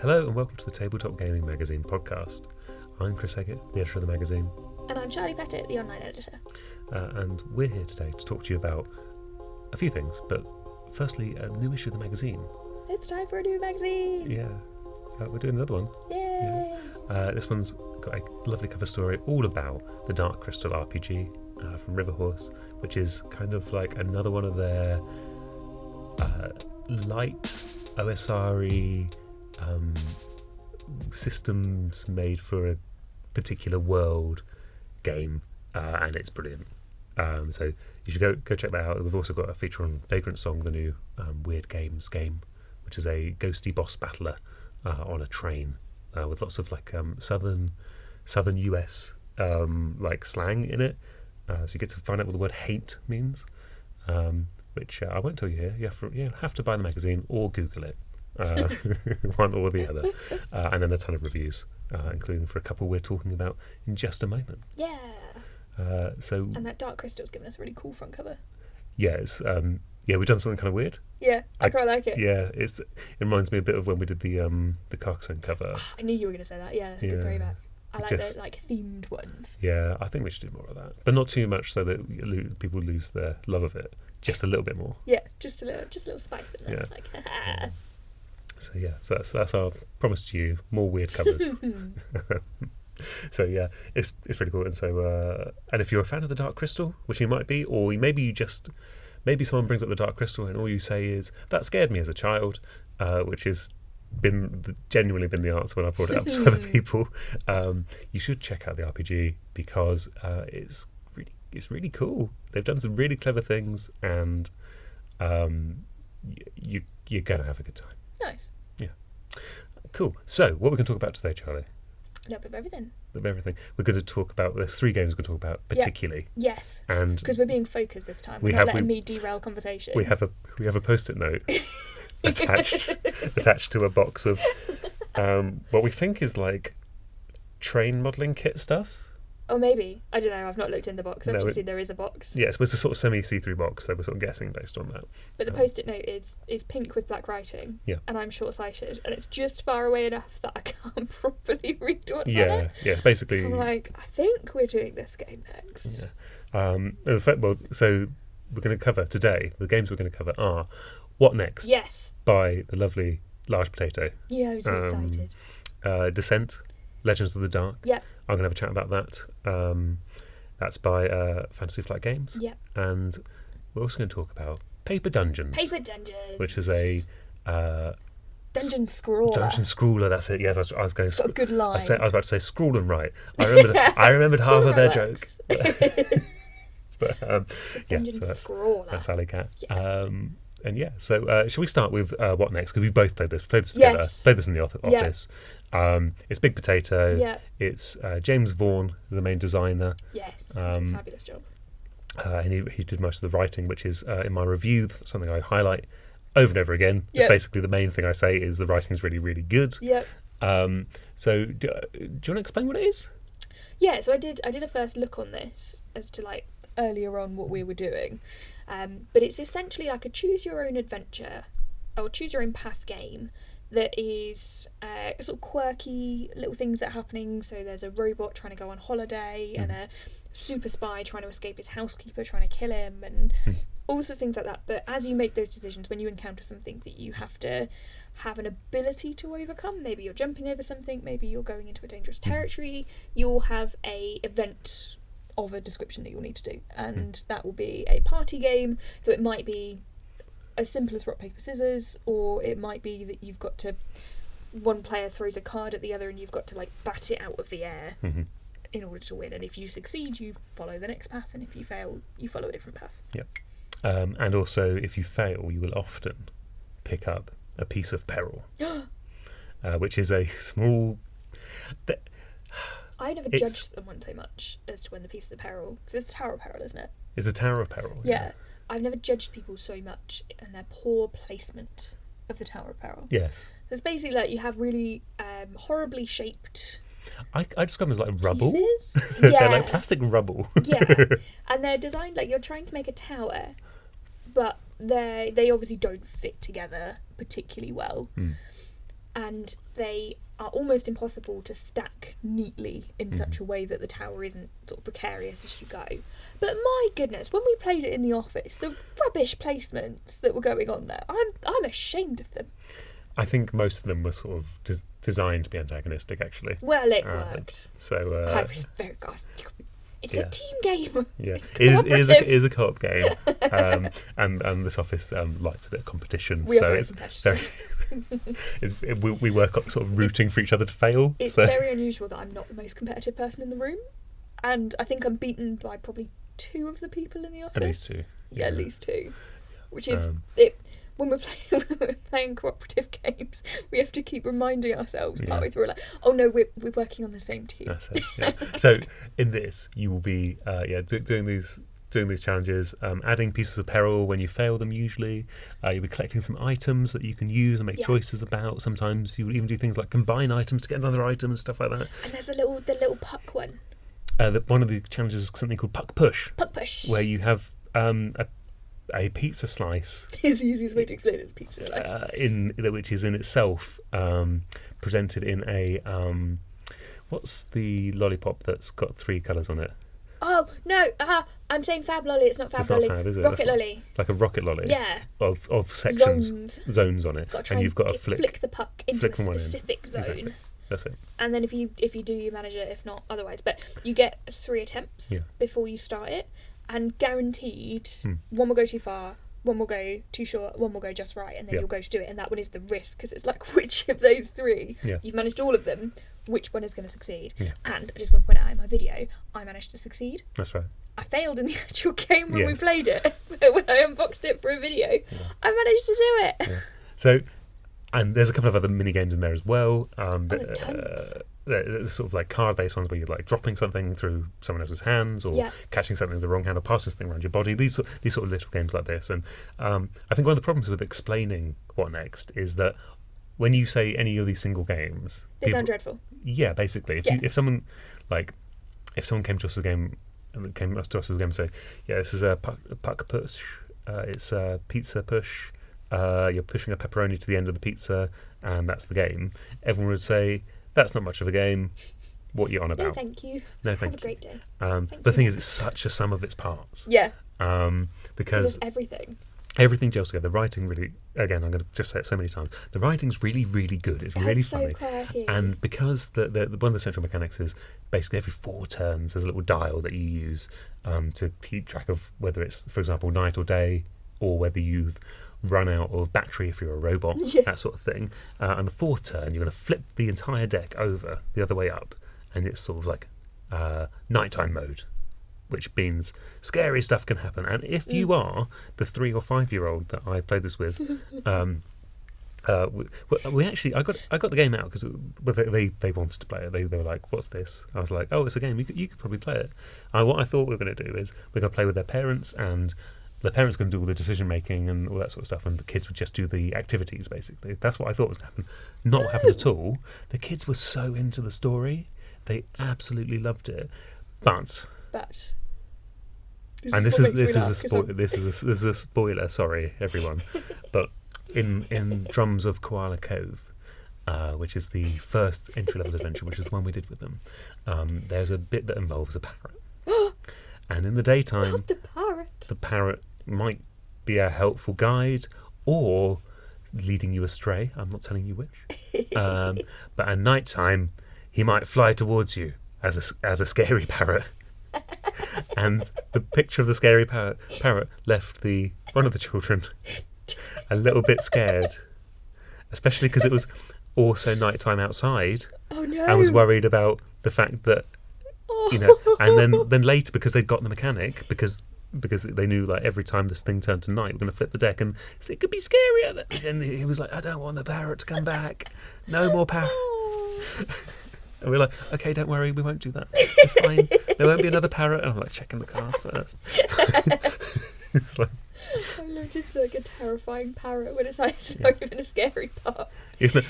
Hello and welcome to the Tabletop Gaming Magazine podcast. I'm Chris Eggett, the editor of the magazine. And I'm Charlie Pettit, the online editor. And we're here today to talk to you about a few things, but firstly, a new issue of the magazine. It's time for a new magazine! Yeah, we're doing another one. Yay! Yeah. This one's got a lovely cover story all about the Dark Crystal RPG from Riverhorse, which is kind of like another one of their light OSR-y systems made for a particular world game, and it's brilliant. So you should go check that out. We've also got a feature on Vagrant Song, the new Weird Games game, which is a ghosty boss battler on a train with lots of like southern US like slang in it. So you get to find out what the word hate means, which I won't tell you here. You have to buy the magazine or Google it. One or the other, and then a ton of reviews, including for a couple we're talking about in just a moment. Yeah. And that Dark Crystal's given us a really cool front cover. Yes. We've done something kind of weird. Yeah, I quite like it. Yeah, it reminds me a bit of when we did the Carcassonne cover. I knew you were going to say that. Yeah, that's a good throwback. I like the themed ones. Yeah, I think we should do more of that, but not too much so that people lose their love of it. Just a little bit more. Yeah, just a little spice in there. Yeah. So that's our promise to you: more weird covers. So yeah, it's really cool. And so and if you're a fan of the Dark Crystal, which you might be, or maybe someone brings up the Dark Crystal and all you say is that scared me as a child, which has genuinely been the answer when I brought it up to other people. You should check out the RPG because it's really cool. They've done some really clever things, and you're gonna have a good time. Nice. Yeah. Cool. So, what we're going to talk about today, Charlie? A little bit of everything. We're going to talk about, there's 3 games we're going to talk about particularly. Yeah. Yes. And because we're being focused this time. We're not letting me derail conversation. We have a post-it note attached to a box of what we think is like train modelling kit stuff. Or maybe. I don't know, I've not looked in the box. I've just seen there is a box. Yes, it's a sort of semi-see-through box, so we're sort of guessing based on that. But the post-it note is pink with black writing. Yeah. And I'm short-sighted. And it's just far away enough that I can't properly read what's on it. Yeah, it's basically... So I'm like, I think we're doing this game next. Yeah. So we're going to cover today, the games we're going to cover are What Next? Yes. By the lovely Large Potato. Yeah, I was so excited. Descent, Legends of the Dark. Yeah. I'm going to have a chat about that. That's by Fantasy Flight Games. Yeah. And we're also going to talk about Paper Dungeons. Paper Dungeons. Which is a... Dungeon Scrawler. Dungeon Scrawler, that's it. Yes, I was going... It's got a good line. I was about to say Scrawl and Write. I remembered half of their joke. But, Dungeon Scrawler. That's Alley Cat. Yeah. And yeah, so shall we start with What Next? Because we both played this. We played this together. Yes. Played this in the office. Yeah. It's Big Potato. Yeah. It's James Vaughan, the main designer. Yes. Fabulous job. And he did most of the writing, which is, in my review, something I highlight over and over again. Yep. It's basically the main thing I say is the writing's really, really good. Yep. So do you want to explain what it is? Yeah, so I did a first look on this as to like earlier on what we were doing. But it's essentially like a choose your own adventure or choose your own path game that is sort of quirky little things that are happening. So there's a robot trying to go on holiday and a super spy trying to escape his housekeeper trying to kill him and all sorts of things like that. But as you make those decisions, when you encounter something that you have to have an ability to overcome, maybe you're jumping over something, maybe you're going into a dangerous territory, you'll have a event of a description that you'll need to do, and that will be a party game. So it might be as simple as rock paper scissors, or it might be that you've got to, one player throws a card at the other and you've got to like bat it out of the air in order to win, and if you succeed you follow the next path, and if you fail you follow a different path. And also if you fail you will often pick up a piece of peril, which is a small... I never judged someone so much as to when the pieces of peril, because it's a Tower of Peril, isn't it? It's a Tower of Peril. Yeah. I've never judged people so much in their poor placement of the Tower of Peril. Yes. So it's basically like you have really horribly shaped I describe them as like rubble. Pieces? They're Yeah. like plastic rubble. Yeah. And they're designed like you're trying to make a tower, but they obviously don't fit together particularly well. and they are almost impossible to stack neatly in such a way that the tower isn't sort of precarious as you go. But my goodness, when we played it in the office, the rubbish placements that were going on there, I'm ashamed of them. I think most of them were sort of designed to be antagonistic, actually. Well, it worked. So I was very It's a team game. Yeah, It's it is a co-op game, and this office likes a bit of competition. We are so very it's very. We work up sort of rooting for each other to fail. It's very unusual that I'm not the most competitive person in the room, and I think I'm beaten by probably 2 of the people in the office. At least 2. Yeah, at least 2. Which is it. When we're playing cooperative games, we have to keep reminding ourselves partway through, like, oh no, we're working on the same team. That's it. Yeah. So in this, you will be doing these challenges, adding pieces of peril when you fail them. Usually, you'll be collecting some items that you can use and make choices about. Sometimes you will even do things like combine items to get another item and stuff like that. And there's the little puck one. One of the challenges is something called puck push. Puck push. Where you have a pizza slice. It's the easiest way to explain it is pizza slice. Which is in itself presented in a what's the lollipop that's got 3 colours on it? Oh no! I'm saying Fab Lolly. It's not Fab Lolly. It's not Fab, is it? Rocket Lolly. Like a rocket lolly. Yeah. Of sections, zones on it, and you've got to flick the puck into a specific zone. Exactly. That's it. And then if you do, you manage it. If not, otherwise. But you get 3 attempts before you start it. And guaranteed, one will go too far, one will go too short, one will go just right, and then you'll go to do it. And that one is the risk, because it's like, which of those 3, you've managed all of them, which one is going to succeed? Yeah. And I just want to point out in my video, I managed to succeed. That's right. I failed in the actual game when we played it, but when I unboxed it for a video, I managed to do it. Yeah. So, and there's a couple of other mini games in there as well. There's tons. There's sort of like card-based ones where you're like dropping something through someone else's hands, or catching something with the wrong hand, or passing something around your body. These sort of little games like this. And I think one of the problems with explaining what next is that when you say any of these single games, they sound dreadful. Yeah, basically. If someone came to us as a game and say, yeah, this is a puck push, it's a pizza push, you're pushing a pepperoni to the end of the pizza, and that's the game, everyone would say, that's not much of a game. What are you on about? No, thank you. No, thank you. Have a great day. The thing is, it's such a sum of its parts. Yeah. Because everything gels together. The writing really, again, I'm going to just say it so many times. The writing's really, really good. It's really funny. Quirky. And because one of the central mechanics is basically every 4 turns, there's a little dial that you use to keep track of whether it's, for example, night or day, or whether you've run out of battery if you're a robot, that sort of thing. And the 4th turn, you're going to flip the entire deck over the other way up, and it's sort of like nighttime mode, which means scary stuff can happen. And if you are the 3 or 5-year-old that I played this with, we actually, I got the game out because they wanted to play it. They were like, "What's this?" I was like, "Oh, it's a game. You could probably play it." What I thought we were going to do is we're going to play with their parents, and the parents going to do all the decision making and all that sort of stuff, and the kids would just do the activities. Basically, that's what I thought was going to happen. Not what happened at all. The kids were so into the story; they absolutely loved it. But this is a spoiler. Sorry, everyone. But in Drums of Koala Cove, which is the first entry level adventure, which is the one we did with them, there's a bit that involves a parrot. And in the daytime, the parrot might be a helpful guide or leading you astray. I'm not telling you which. But at night time, he might fly towards you as a scary parrot. And the picture of the scary parrot left one of the children a little bit scared, especially because it was also nighttime outside. Oh no! I was worried about the fact that, and then later, because they'd got the mechanic, because they knew like every time this thing turned to night, we're going to flip the deck, and it could be scarier. And he was like, "I don't want the parrot to come back. No more parrot." And we're like, "Okay, don't worry, we won't do that. It's fine. There won't be another parrot." And I'm like, checking the cards first. It's like, I love just like a terrifying parrot when it's not even a scary part. It's not.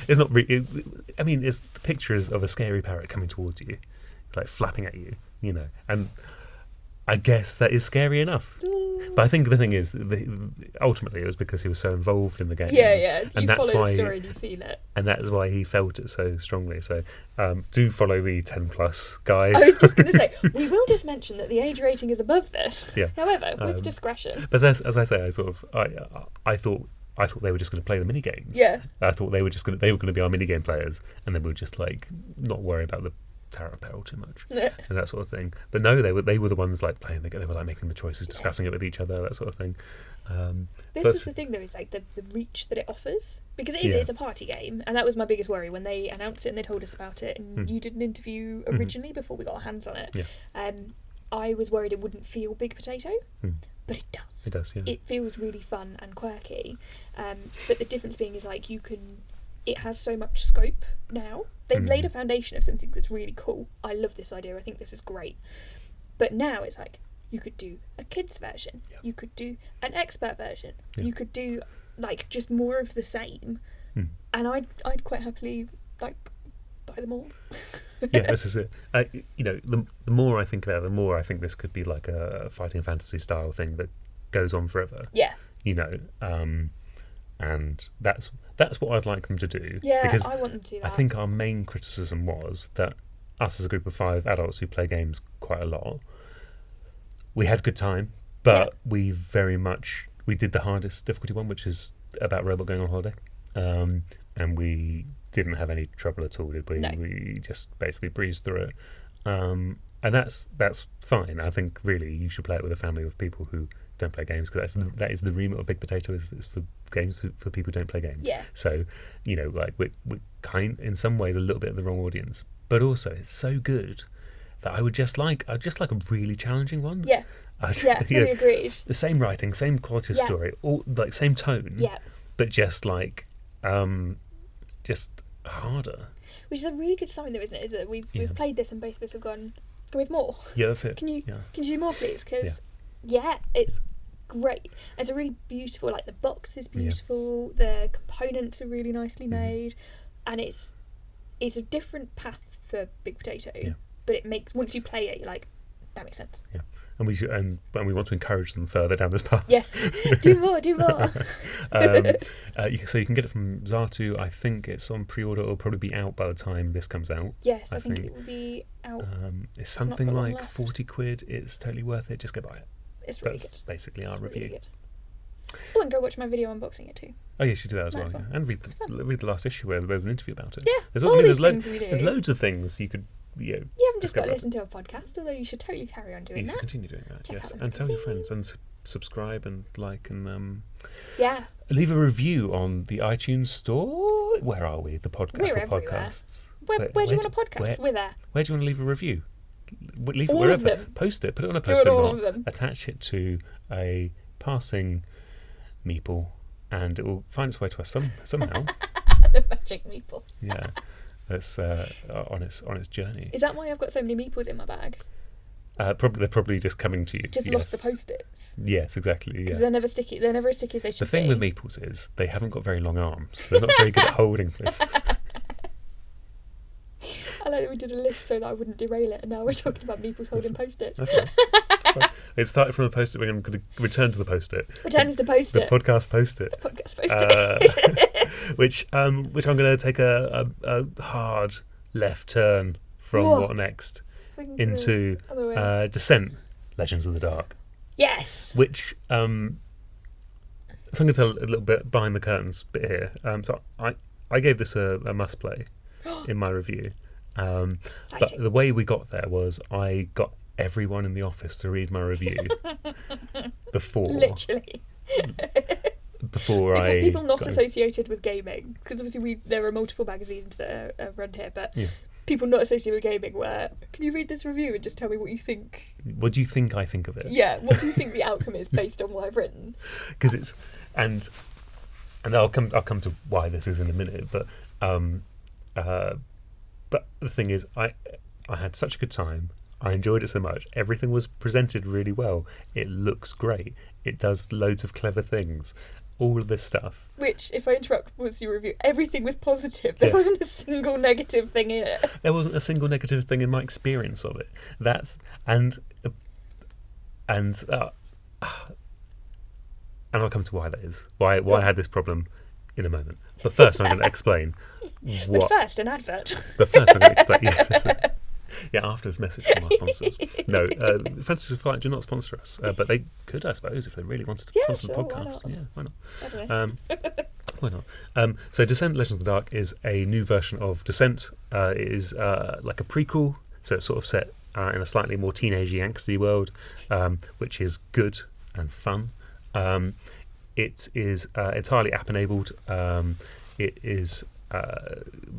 I mean, it's the pictures of a scary parrot coming towards you, like flapping at you, and I guess that is scary enough. But I think the thing is, ultimately, it was because he was so involved in the game. Yeah. And You that's follow why, the story and you feel it. and that's why he felt it so strongly. So do follow the 10+ guide. I was just going to say, we will just mention that the age rating is above this. Yeah. However, with discretion. But as I say, I thought they were just going to play the mini games. Yeah. I thought they were going to be our mini game players, and then we'd just like not worry about the Tower of Peril too much and that sort of thing. But no, they were the ones like playing. They were like making the choices, discussing it with each other, that sort of thing. This was the thing though, is like the reach that it offers, because it's a party game, and that was my biggest worry when they announced it and they told us about it. And you did an interview originally before we got our hands on it. Yeah. I was worried it wouldn't feel Big Potato, but it does. It does, yeah. It feels really fun and quirky, but the difference being is like it has so much scope now. They've laid a foundation of something that's really cool. I love this idea. I think this is great. But now it's like, you could do a kids version. Yeah. You could do an expert version. Yeah. You could do like just more of the same. And I'd quite happily like buy them all. Yeah, this is it. The more I think about it, the more I think this could be like a fighting fantasy style thing that goes on forever. Yeah. And that's what I'd like them to do. Yeah, because I want them to do that. I think our main criticism was that us as a group of 5 adults who play games quite a lot, we had a good time, but we did the hardest difficulty one, which is about robot going on holiday, and we didn't have any trouble at all, did we? No. We just basically breezed through it, and that's fine. I think really you should play it with a family of people who don't play games, because that is the remit of Big Potato, is for games for people who don't play games. Yeah. So like we're kind in some ways a little bit of the wrong audience, but also it's so good that I'd just like a really challenging one. Yeah. Fully agreed. The same writing, same quality of story, all like same tone. Yeah. But just like just harder. Which is a really good sign, though, isn't it? Is that we've played this and both of us have gone, can we have more? Yeah, that's it. Can you do more, please? Because it's great. It's a really beautiful, like the box is beautiful, the components are really nicely made, and it's a different path for Big Potato. Yeah. But it makes, once you play it, you're like, that makes sense. Yeah. And we want to encourage them further down this path. Yes, do more. So you can get it from Zatu. I think it's on pre-order. It'll probably be out by the time this comes out. Yes, I think it will be out. It's something like 40 quid. It's totally worth it. Just go buy it. It's really That's good. basically our review. Really good. Oh, and go watch my video unboxing it too. Oh, yes, you do that as That's well. fun. Yeah. And read the last issue where there's an interview about it. Yeah, There's there's loads of things you could. You haven't just got to listen to a podcast, although you should totally carry on doing you that. should continue doing that, Check yes. out And tell your magazine. friends and subscribe and like and Yeah. leave a review on the iTunes store. Where are we? The podcast. We're Apple everywhere. Podcasts. Where do you want a podcast? We're there. Where do you want to leave a review? Leave it All wherever. of them. Post it. Put it on a Do it post-it all note. of them. Attach it to a passing meeple, and it will find its way to us somehow. The magic meeple. Yeah, it's on its journey. Is that why I've got so many meeples in my bag? They're probably just coming to you. Just lost the post-its. Yes, exactly. Yeah. Because they're never sticky. They're never as sticky as they should be. The thing with meeples is they haven't got very long arms. They're not very good at holding things. I like that we did a list so that I wouldn't derail it, and now we're talking about meeples holding post-its. That's right. It started from a post-it. We're going to return to the post-it. Return to the post-it. The podcast post-it. The podcast post-it. Which I'm going to take a hard left turn from what next Swing into other way. Descent, Legends of the Dark. Yes. Which so I'm going to tell a little bit behind the curtains bit here. So I gave this a must play in my review. But the way we got there was I got everyone in the office to read my review before. Literally. Before people not associated with gaming, because obviously there are multiple magazines that are run here, but people not associated with gaming were, can you read this review and just tell me what you think? What do you think I think of it? Yeah, what do you think the outcome is based on what I've written? Because it's and I'll come to why this is in a minute, but the thing is, I had such a good time. I enjoyed it so much. Everything was presented really well. It looks great. It does loads of clever things. All of this stuff. Which, if I interrupt, was your review. Everything was positive. There wasn't a single negative thing in it. There wasn't a single negative thing in my experience of it. But and I'll come to why that is. Why I had this problem in a moment. But first, I'm going to explain what. But first, an advert. But first, I'm going to explain. After this message from our sponsors. No, Fantasy Flight do not sponsor us, but they could, I suppose, if they really wanted to sponsor the podcast. Why not? I don't know. Why not? So Descent Legends of the Dark is a new version of Descent. It is like a prequel, so it's sort of set in a slightly more teenagey, angsty world, which is good and fun. It is entirely app-enabled. It is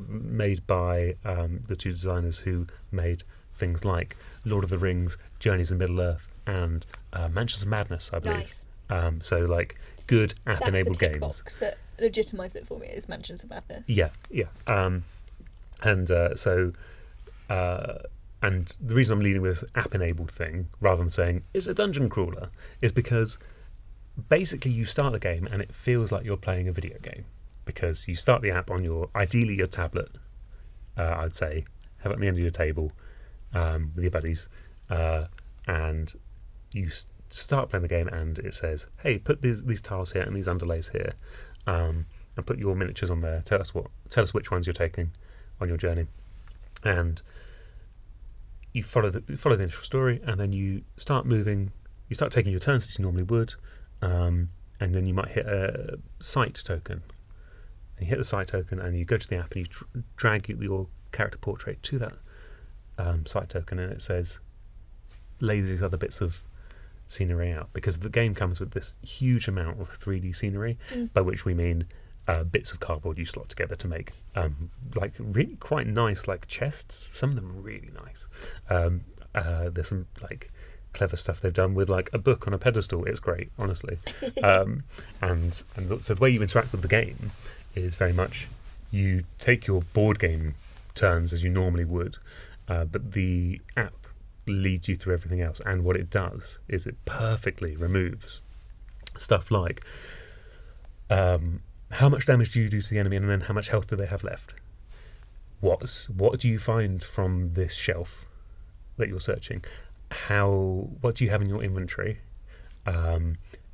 made by the two designers who made things like Lord of the Rings, Journeys in Middle-earth, and Mansions of Madness, I believe. Nice. So, like, good app-enabled games. That's the tick box that legitimise it for me, is Mansions of Madness. Yeah. And the reason I'm leading with this app-enabled thing, rather than saying, it's a dungeon crawler, is because basically you start the game and it feels like you're playing a video game. Because you start the app on ideally your tablet, I'd say, have it on the end of your table with your buddies, and you start playing the game and it says, hey, put these tiles here and these underlays here, and put your miniatures on there. Tell us which ones you're taking on your journey, and you follow the initial story, and then you start moving. You start taking your turns as you normally would, and then you might hit a site token. And you hit the site token and you go to the app and you drag your character portrait to that site token, and it says lay these other bits of scenery out, because the game comes with this huge amount of 3D scenery, by which we mean bits of cardboard you slot together to make like really quite nice like chests. Some of them are really nice. There's some like clever stuff they've done with like a book on a pedestal. It's great, honestly. And so the way you interact with the game is very much you take your board game turns as you normally would, but the app leads you through everything else, and what it does is it perfectly removes stuff like how much damage do you do to the enemy, and then how much health do they have left, what do you find from this shelf that you're searching, what do you have in your inventory,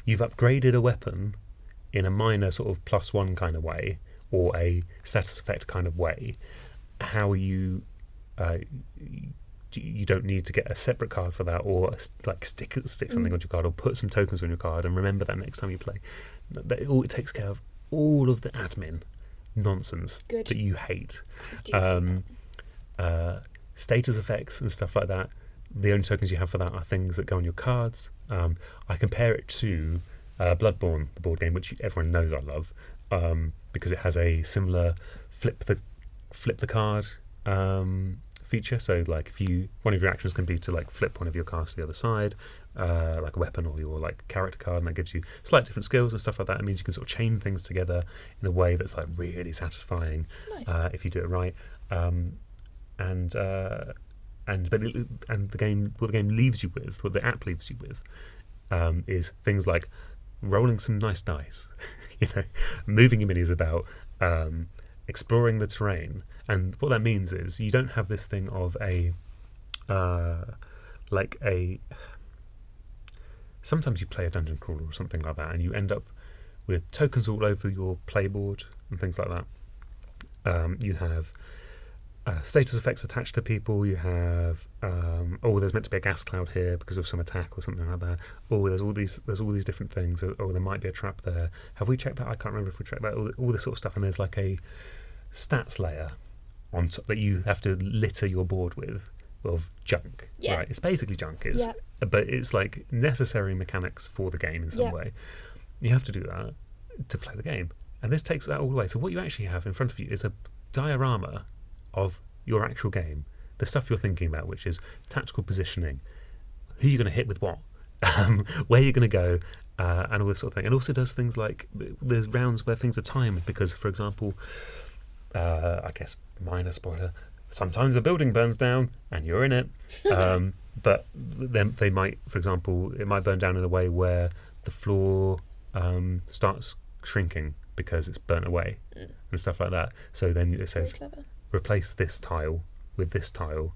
you've upgraded a weapon in a minor sort of +1 kind of way, or a status effect kind of way. How are you you don't need to get a separate card for that, or like stick something onto your card, or put some tokens on your card and remember that next time you play. It takes care of all of the admin nonsense that you hate. Status effects and stuff like that, the only tokens you have for that are things that go on your cards. I compare it to Bloodborne, the board game, which everyone knows I love, because it has a similar flip the card feature. So like one of your actions can be to like flip one of your cards to the other side, like a weapon or your like character card, and that gives you slightly different skills and stuff like that. It means you can sort of chain things together in a way that's like really satisfying. Nice. If you do it right. And the game, what the game leaves you with, what the app leaves you with, is things like rolling some nice dice, moving your minis about, exploring the terrain. And what that means is you don't have this thing of sometimes you play a dungeon crawler or something like that, and you end up with tokens all over your playboard and things like that. You have status effects attached to people. You have there's meant to be a gas cloud here because of some attack or something like that. There's all these different things. There might be a trap there. Have we checked that? I can't remember if we checked that. All this sort of stuff. And there's like a stats layer on top that you have to litter your board with of junk. Yeah. Right? It's basically junk. But it's like necessary mechanics for the game in some way. You have to do that to play the game, and this takes that all away. So what you actually have in front of you is a diorama of your actual game, the stuff you're thinking about, which is tactical positioning, who you're going to hit with what, where you're going to go, and all this sort of thing. It also does things like there's rounds where things are timed because, for example, I guess minor spoiler, sometimes a building burns down and you're in it, but then they might, for example, it might burn down in a way where the floor starts shrinking because it's burnt away and stuff like that. So then it says replace this tile with this tile,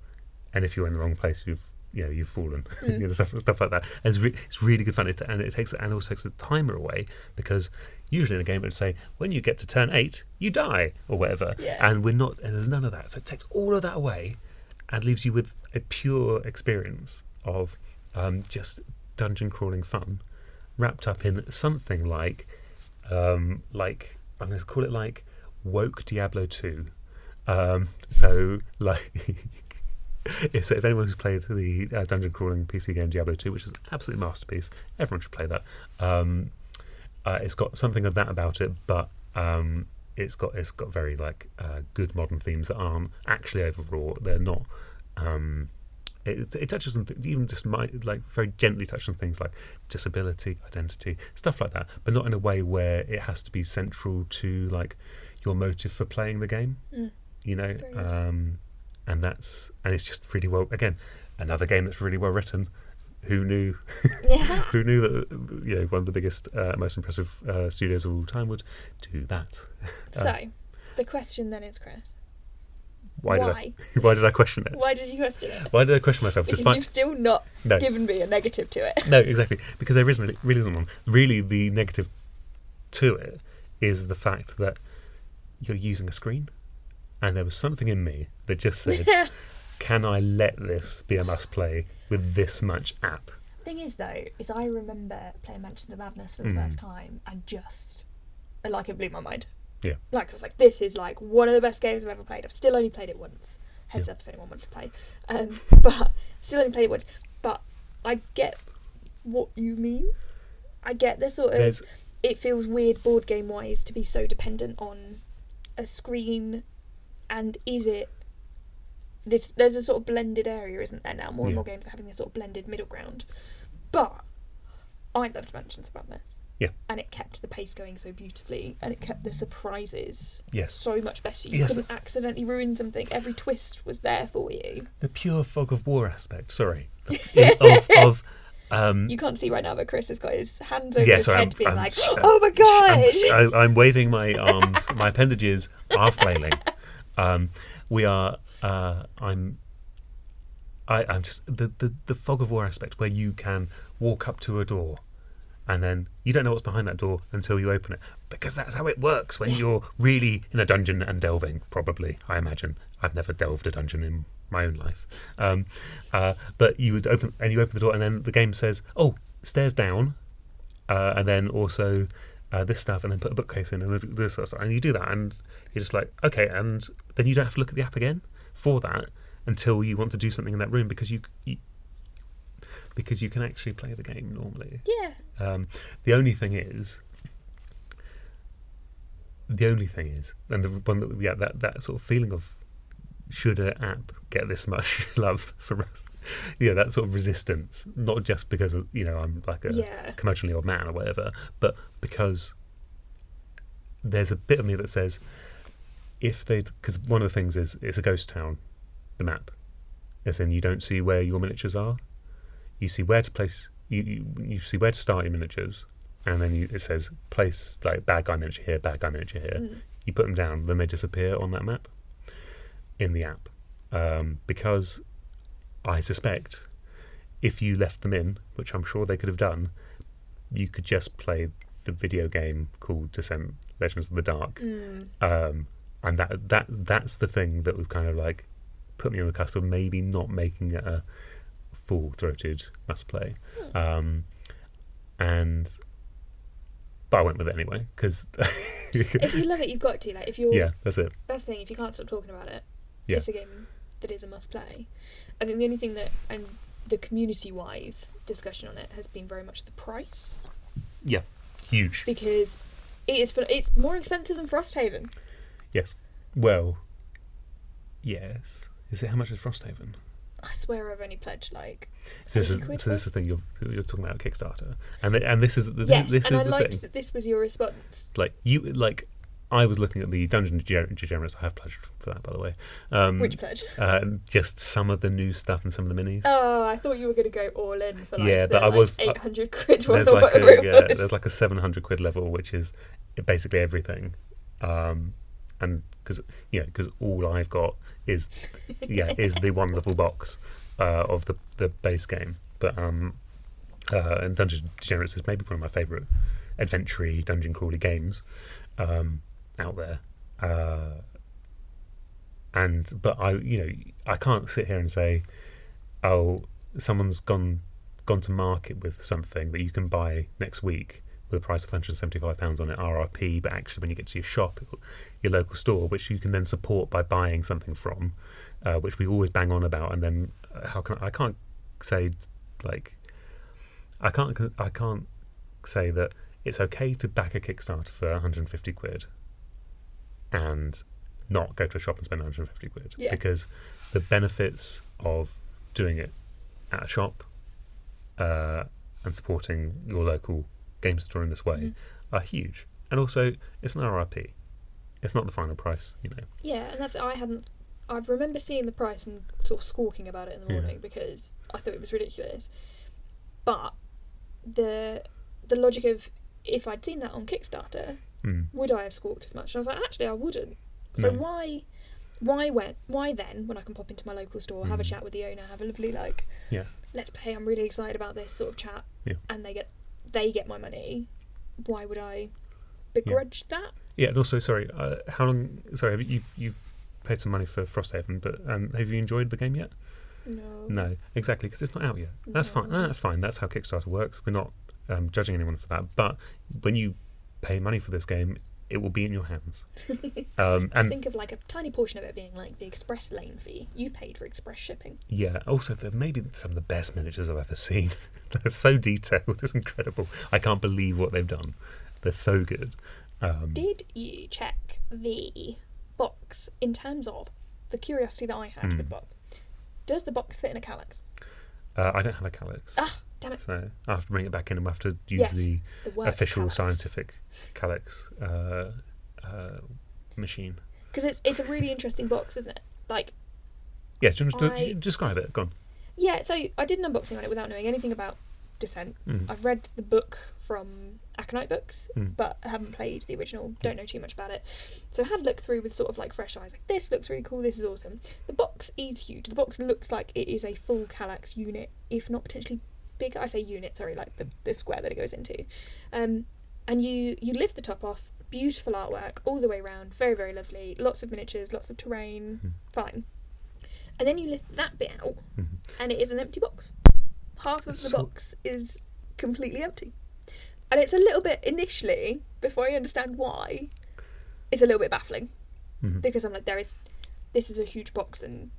and if you're in the wrong place, you've you've fallen, stuff like that. And it's really good fun. And it also takes the timer away, because usually in a game it would say when you get to turn 8 you die or whatever, and there's none of that. So it takes all of that away and leaves you with a pure experience of just dungeon crawling fun, wrapped up in something like I'm going to call it like woke Diablo 2. So if anyone who's played the dungeon crawling PC game Diablo 2, which is an absolute masterpiece, everyone should play that. It's got something of that about it, but it's got very good modern themes that aren't actually overwrought. They're not. It touches on even just very gently touches on things like disability, identity, stuff like that, but not in a way where it has to be central to your motive for playing the game. And it's just really well. Again, another game that's really well written. Who knew? Who knew that one of the biggest, most impressive studios of all time would do that? So, the question then is, Chris, why did I question it? Why did you question it? Why did I question myself? Because you've still not given me a negative to it. No, exactly. Because there really isn't one. Really, the negative to it is the fact that you're using a screen. And there was something in me that just said, can I let this be a must-play with this much app? Thing is, though, is I remember playing Mansions of Madness for the first time and it blew my mind. Yeah. I was like, this is one of the best games I've ever played. I've still only played it once. Heads up if anyone wants to play. But still only played it once. But I get what you mean. I get the sort of... It feels weird board game-wise to be so dependent on a screen. And is it... There's a sort of blended area, isn't there now? More and more games are having this sort of blended middle ground. But I loved Mansions of Madness. Yeah. And it kept the pace going so beautifully, and it kept the surprises so much better. You couldn't accidentally ruin something. Every twist was there for you. The pure fog of war aspect, sorry. You can't see right now, but Chris has got his hands over his head being oh my God! I'm waving my arms. My appendages are flailing. We are. I'm just the fog of war aspect, where you can walk up to a door, and then you don't know what's behind that door until you open it, because that's how it works when you're really in a dungeon and delving. Probably, I imagine. I've never delved a dungeon in my own life, but you would open the door, and then the game says, "Oh, stairs down," and then also this stuff, and then put a bookcase in, and this sort of stuff, and you do that, and you're just like, okay, and then you don't have to look at the app again for that until you want to do something in that room, because you can actually play the game normally. Yeah. The only thing is, and the one that sort of feeling of, should an app get this much love from us? That sort of resistance, not just because of, I'm like a curmudgeonly old man or whatever, but because there's a bit of me that says, because one of the things is it's a ghost town, the map, as in you don't see where your miniatures are, you see where to place, you see where to start your miniatures, and then it says place bad guy miniature here, bad guy miniature here. You put them down, then they disappear on that map in the app, because I suspect if you left them in, which I'm sure they could have done, you could just play the video game called Descent: Legends of the Dark, and that's the thing that was kind of put me on the cusp of maybe not making it a full-throated must-play, but I went with it anyway, because if you love it, you've got to. If you're that's it. That's the thing. If you can't stop talking about it, it's a game that is a must-play. I think the only thing that, and the community-wise discussion on it, has been very much the price. Yeah, huge. Because it's more expensive than Frosthaven. Yes. Well, yes. Is it how much is Frosthaven? I swear I've only pledged So this is the thing you're talking about Kickstarter, and this is the I liked that this was your response. I was looking at the Dungeon Degenerates. I have pledged for that, by the way. Which pledge? Just some of the new stuff and some of the minis. Oh, I thought you were going to go all in for but I was 800 quid. There's whatever it was. There's a 700 quid level, which is basically everything. and because all I've got is the wonderful box of the base game. But and Dungeons & Degenerates is maybe one of my favourite adventure-y, dungeon crawly games out there. But I can't sit here and say, oh, someone's gone to market with something that you can buy next week with a price of £175 on it, RRP, but actually when you get to your shop, your local store, which you can then support by buying something from, which we always bang on about, and then I can't say that it's okay to back a Kickstarter for 150 quid and not go to a shop and spend 150 quid, because the benefits of doing it at a shop and supporting your local game store in this way are huge. And also, it's an RRP. It's not the final price, Yeah, and I remember seeing the price and sort of squawking about it in the morning because I thought it was ridiculous. But the logic of, if I'd seen that on Kickstarter, would I have squawked as much? And I was like, actually, I wouldn't. So why then, when I can pop into my local store, have a chat with the owner, have a lovely let's play, I'm really excited about this sort of chat, and they get my money, why would I begrudge that? Yeah, and also, sorry, how long? Sorry, you've paid some money for Frosthaven, but have you enjoyed the game yet? No, exactly, because it's not out yet. That's fine. That's fine. That's how Kickstarter works. We're not judging anyone for that. But when you pay money for this game, it will be in your hands. Just think of like a tiny portion of it being like the express lane fee. You've paid for express shipping. Yeah. Also, they're maybe some of the best miniatures I've ever seen. They're so detailed. It's incredible. I can't believe what they've done. They're so good. Did you check the box in terms of the curiosity that I had with Bob? Does the box fit in a calyx? I don't have a calyx. Ah, damn it. So I have to bring it back in and we have to use the official calyx. Scientific calyx machine. Because it's a really interesting box, isn't it? Like, yeah, do you want to describe it? Go on. Yeah, so I did an unboxing on it without knowing anything about Descent. I've read the book from Aconite Books, but I haven't played the original, don't know too much about it. So I had a look through with sort of like fresh eyes, like, this looks really cool, this is awesome. The box is huge. The box looks like it is a full Kallax unit, if not potentially bigger. I say unit, sorry, like the square that it goes into. And you lift the top off, beautiful artwork all the way around, very, very lovely, lots of miniatures, lots of terrain, fine. And then you lift that bit out, and it is an empty box. Half of the box is completely empty. And it's a little bit, initially, before I understand why, it's a little bit baffling. Because I'm like, this is a huge box and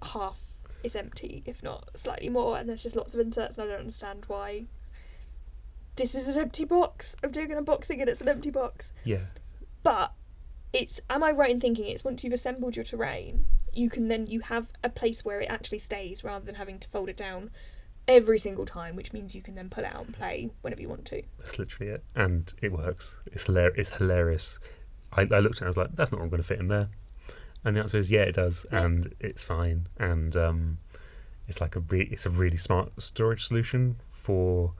half is empty, if not slightly more, and there's just lots of inserts, and I don't understand why this is an empty box. I'm doing an unboxing and it's an empty box. Yeah. But am I right in thinking it's once you've assembled your terrain, you have a place where it actually stays rather than having to fold it down every single time, which means you can then pull it out and play whenever you want to. That's literally it. And it works. It's hilarious. I looked at it and I was like, that's not all going to fit in there. And the answer is, yeah, it does. Yeah. And it's fine. And it's like it's a really smart storage solution for...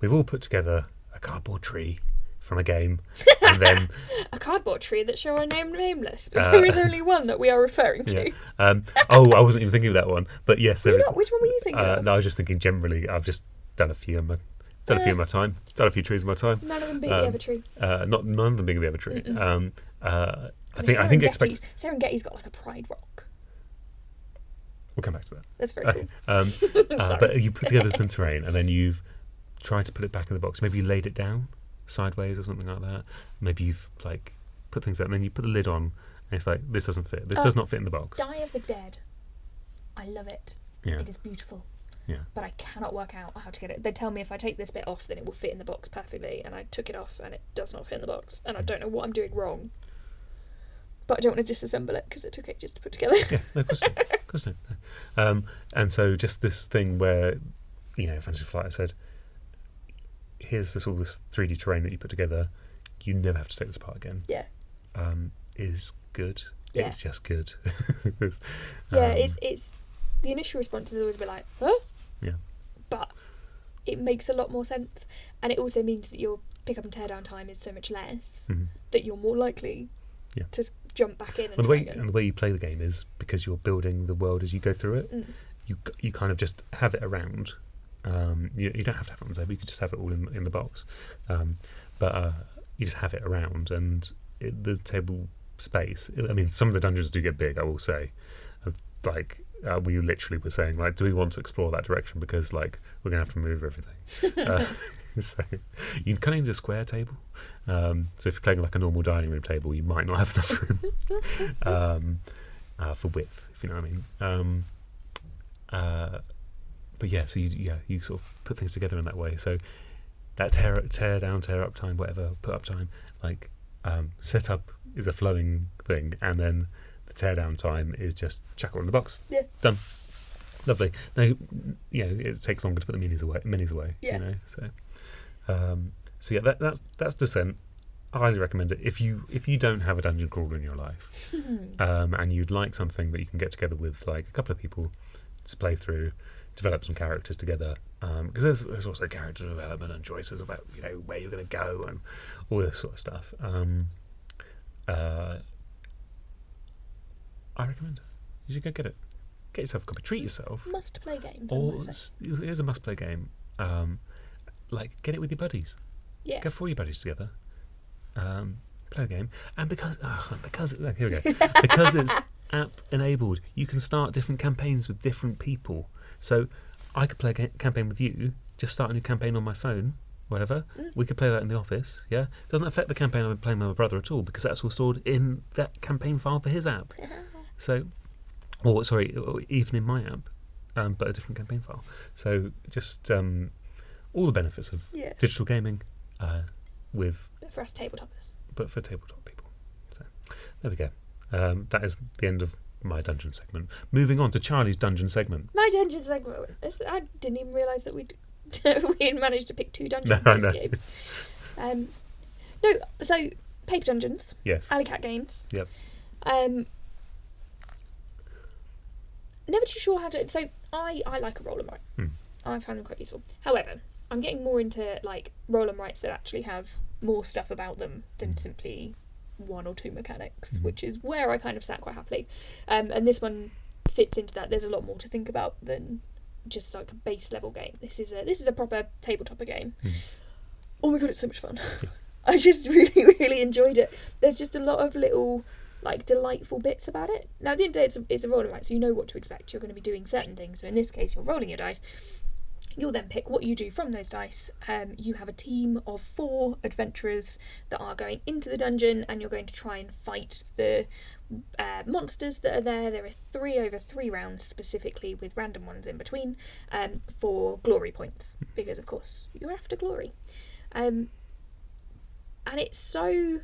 We've all put together a cardboard tree from a game, and then a cardboard tree that shall remain nameless, but there is only one that we are referring to. I wasn't even thinking of that one, but yes, there is. Which one were you thinking of? No, I was just thinking generally. I've just done a few in my time, done a few trees in my time. None of them being the other tree. None of them being the other tree. I think Serengeti's got like a pride rock. We'll come back to that. That's very cool. But you put together some terrain, and then you've tried to put it back in the box. Maybe you laid it down sideways or something like that. Maybe you've like put things out, and then you put the lid on, and it's like, this doesn't fit. This does not fit in the box. Die of the Dead. I love it. Yeah. It is beautiful. Yeah. But I cannot work out how to get it. They tell me if I take this bit off, then it will fit in the box perfectly, and I took it off, and it does not fit in the box, and I don't know what I'm doing wrong. But I don't want to disassemble it because it took ages to put together. Yeah, no, of course not. And so just this thing where, Fantasy Flight said, here's all this 3D terrain that you put together, you never have to take this apart again. Yeah. Is good. Yeah. It's just good. It's the initial response is always a bit like, huh? Yeah. But it makes a lot more sense, and it also means that your pick up and tear down time is so much less that you're more likely to jump back in. And the way you play the game is because you're building the world as you go through it. You kind of just have it around. You don't have to have it on the table. You could just have it all in the box, but you just have it around, and the table space. I mean, some of the dungeons do get big. I will say, like we literally were saying, like, do we want to explore that direction? Because like we're gonna have to move everything. So you kind of need a square table. So if you're playing like a normal dining room table, you might not have enough room for width, if you know what I mean. But yeah, so you sort of put things together in that way. So that tear down, tear up time, whatever, put up time, like set up is a flowing thing, and then the tear down time is just chuck it in the box. Yeah. Done. Lovely. Now, it takes longer to put the minis away. Yeah. So yeah, that's Descent. I highly recommend it if you don't have a dungeon crawler in your life, and you'd like something that you can get together with like a couple of people to play through, develop some characters together, because there's also character development and choices about where you're going to go and all this sort of stuff. I recommend it. You should go get it. Get yourself a copy. Treat yourself. Must play games. Or here's a must play game. Like get it with your buddies. Yeah. Go for your buddies together. Play a game, and because here we go. Because it's app enabled, you can start different campaigns with different people. So I could play a campaign with you, just start a new campaign on my phone, whatever. We could play that in the office. Yeah, doesn't affect the campaign I'm playing with my brother at all, because that's all stored in that campaign file for his app. So, or even in my app, but a different campaign file. So just all the benefits of digital gaming with. But for us tabletoppers. But for tabletop people. So there we go. That is the end of my dungeon segment. Moving on to Charlie's dungeon segment. My dungeon segment. I didn't even realise that we had managed to pick 2 dungeon-based games. No, so Paper Dungeons. Yes. Alley Cat Games. Yep. Never too sure how to. So I like a roll and write. I find them quite useful. However, I'm getting more into like roll and writes that actually have more stuff about them than simply 1 or 2 mechanics, which is where I kind of sat quite happily. And this one fits into that. There's a lot more to think about than just like a base level game. This is a proper tabletopper game. Oh my god, it's so much fun. I just really, really enjoyed it. There's just a lot of little like delightful bits about it. Now at the end of the day, it's a roll and write, so you know what to expect. You're going to be doing certain things. So in this case, you're rolling your dice. You'll then pick what you do from those dice. You have a team of 4 adventurers that are going into the dungeon, and you're going to try and fight the monsters that are there. There are 3 over 3 rounds specifically, with random ones in between, for glory points, because of course you're after glory. And it's so